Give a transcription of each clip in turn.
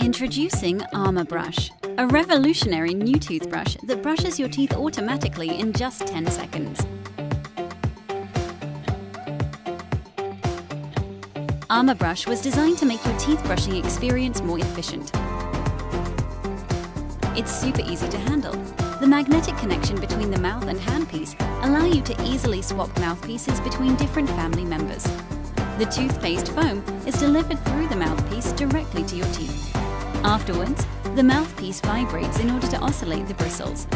Introducing Armor Brush, a revolutionary new toothbrush that brushes your teeth automatically in just 10 seconds. Armor Brush was designed to make your teeth brushing experience more efficient. It's super easy to handle. The magnetic connection between the mouth and handpiece allow you to easily swap mouthpieces between different family members. The toothpaste foam is delivered through the mouthpiece directly to your teeth. Afterwards, the mouthpiece vibrates in order to oscillate the bristles.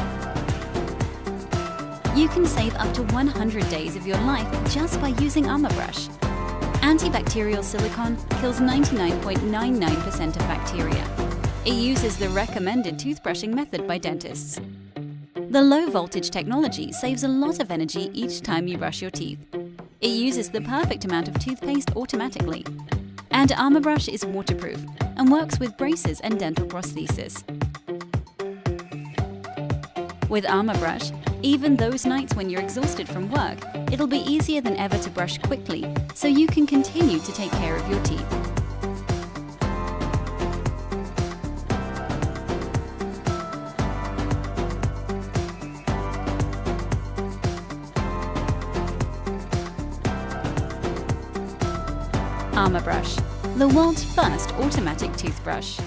You can save up to 100 days of your life just by using Armor Brush. Antibacterial silicone kills 99.99% of bacteria. It uses the recommended toothbrushing method by dentists. The low-voltage technology saves a lot of energy each time you brush your teeth. It uses the perfect amount of toothpaste automatically. And Armor Brush is waterproof and works with braces and dental prosthesis. With Armor Brush, even those nights when you're exhausted from work, it'll be easier than ever to brush quickly so you can continue to take care of your teeth. Armor Brush, the world's first automatic toothbrush.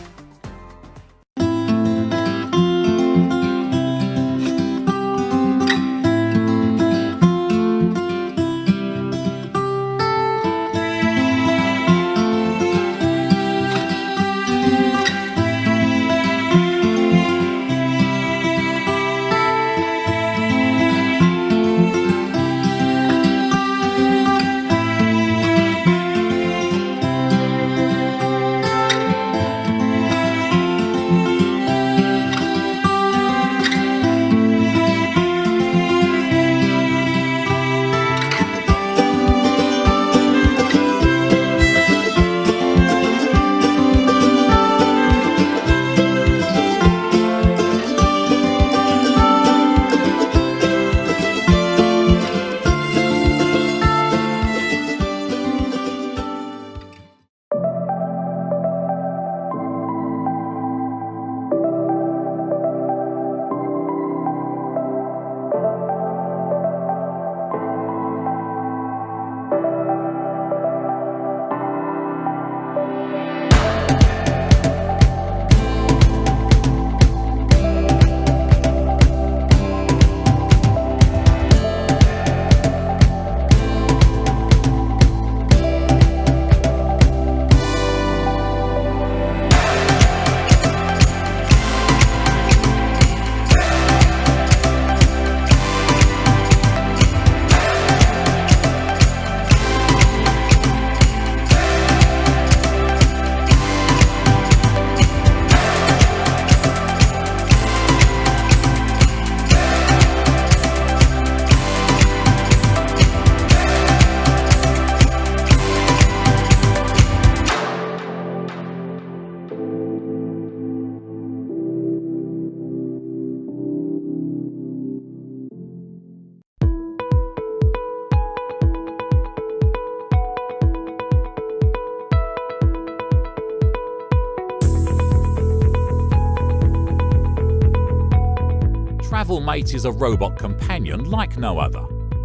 TravelMate is a robot companion like no other.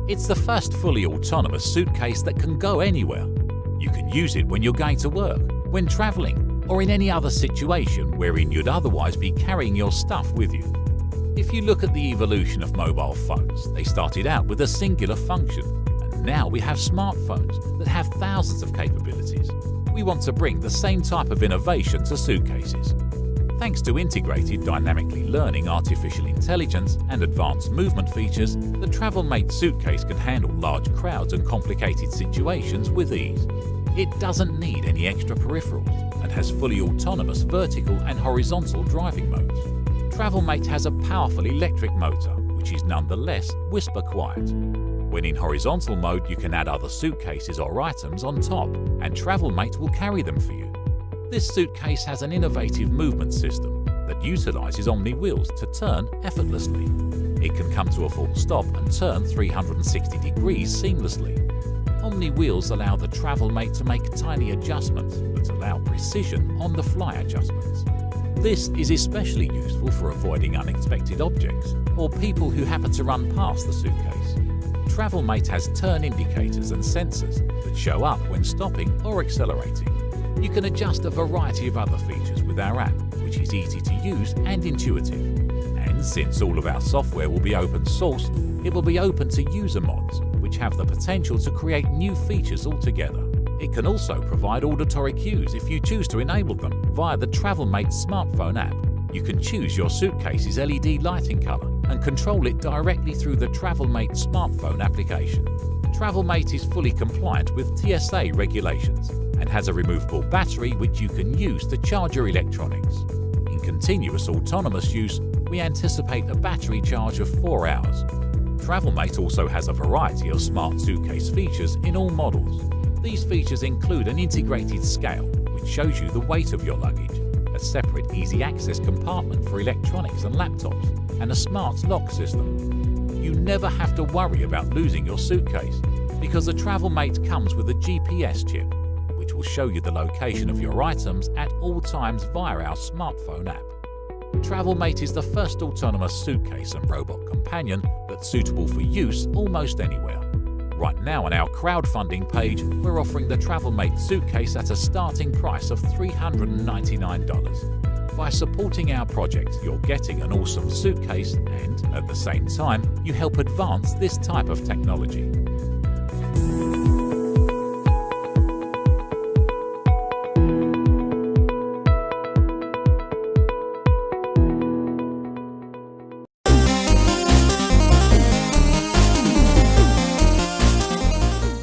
It's the first fully autonomous suitcase that can go anywhere. You can use it when you're going to work, when traveling, or in any other situation wherein you'd otherwise be carrying your stuff with you. If you look at the evolution of mobile phones, they started out with a singular function, and now we have smartphones that have thousands of capabilities. We want to bring the same type of innovation to suitcases. Thanks to integrated dynamically learning artificial intelligence and advanced movement features, the TravelMate suitcase can handle large crowds and complicated situations with ease. It doesn't need any extra peripherals and has fully autonomous vertical and horizontal driving modes. TravelMate has a powerful electric motor, which is nonetheless whisper quiet. When in horizontal mode, you can add other suitcases or items on top, and TravelMate will carry them for you. This suitcase has an innovative movement system that utilizes Omni wheels to turn effortlessly. It can come to a full stop and turn 360 degrees seamlessly. Omni wheels allow the TravelMate to make tiny adjustments that allow precision on-the-fly adjustments. This is especially useful for avoiding unexpected objects or people who happen to run past the suitcase. TravelMate has turn indicators and sensors that show up when stopping or accelerating. You can adjust a variety of other features with our app, which is easy to use and intuitive. And since all of our software will be open source, it will be open to user mods, which have the potential to create new features altogether. It can also provide auditory cues if you choose to enable them via the TravelMate smartphone app. You can choose your suitcase's LED lighting color and control it directly through the TravelMate smartphone application. TravelMate is fully compliant with TSA regulations and has a removable battery which you can use to charge your electronics. In continuous autonomous use, we anticipate a battery charge of 4 hours. TravelMate also has a variety of smart suitcase features in all models. These features include an integrated scale, which shows you the weight of your luggage, a separate easy access compartment for electronics and laptops, and a smart lock system. You never have to worry about losing your suitcase because the TravelMate comes with a GPS chip, which will show you the location of your items at all times via our smartphone app. TravelMate is the first autonomous suitcase and robot companion that's suitable for use almost anywhere. Right now on our crowdfunding page, we're offering the TravelMate suitcase at a starting price of $399. By supporting our project, you're getting an awesome suitcase and, at the same time, you help advance this type of technology.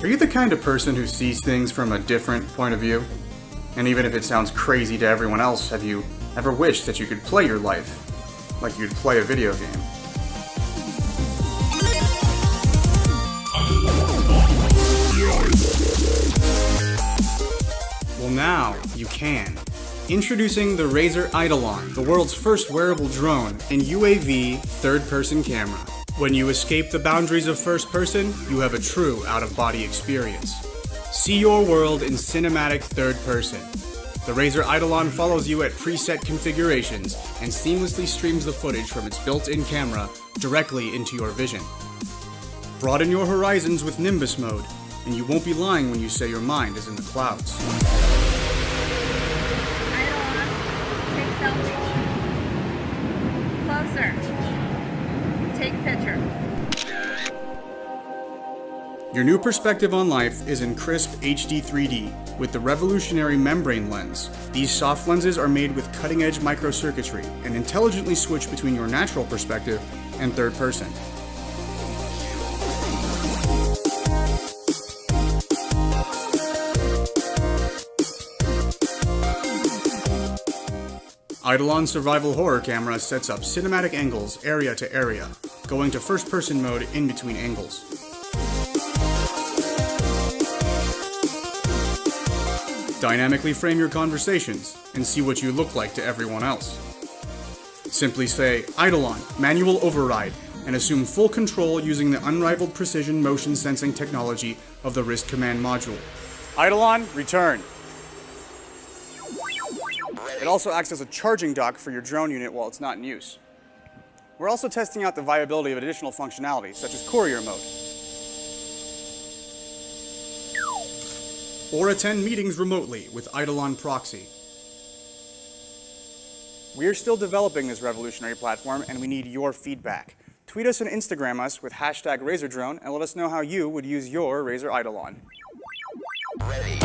Are you the kind of person who sees things from a different point of view? And even if it sounds crazy to everyone else, have you ever wished that you could play your life like you'd play a video game? Well, now you can. Introducing the Razer Eidolon, the world's first wearable drone and UAV third-person camera. When you escape the boundaries of first person, you have a true out-of-body experience. See your world in cinematic third person. The Razer Eidolon follows you at preset configurations and seamlessly streams the footage from its built-in camera directly into your vision. Broaden your horizons with Nimbus mode, and you won't be lying when you say your mind is in the clouds. Eidolon, take selfie. Closer. Take picture. Your new perspective on life is in crisp HD 3D with the revolutionary membrane lens. These soft lenses are made with cutting-edge microcircuitry and intelligently switch between your natural perspective and third person. Eidolon's survival horror camera sets up cinematic angles area to area, going to first-person mode in between angles. Dynamically frame your conversations and see what you look like to everyone else. Simply say, Eidolon, manual override, and assume full control using the unrivaled precision motion sensing technology of the wrist command module. Eidolon, return. It also acts as a charging dock for your drone unit while it's not in use. We're also testing out the viability of additional functionality, such as courier mode. Or attend meetings remotely with Eidolon Proxy. We're still developing this revolutionary platform, and we need your feedback. Tweet us and Instagram us with #RazorDrone and let us know how you would use your Razer Eidolon. Ready.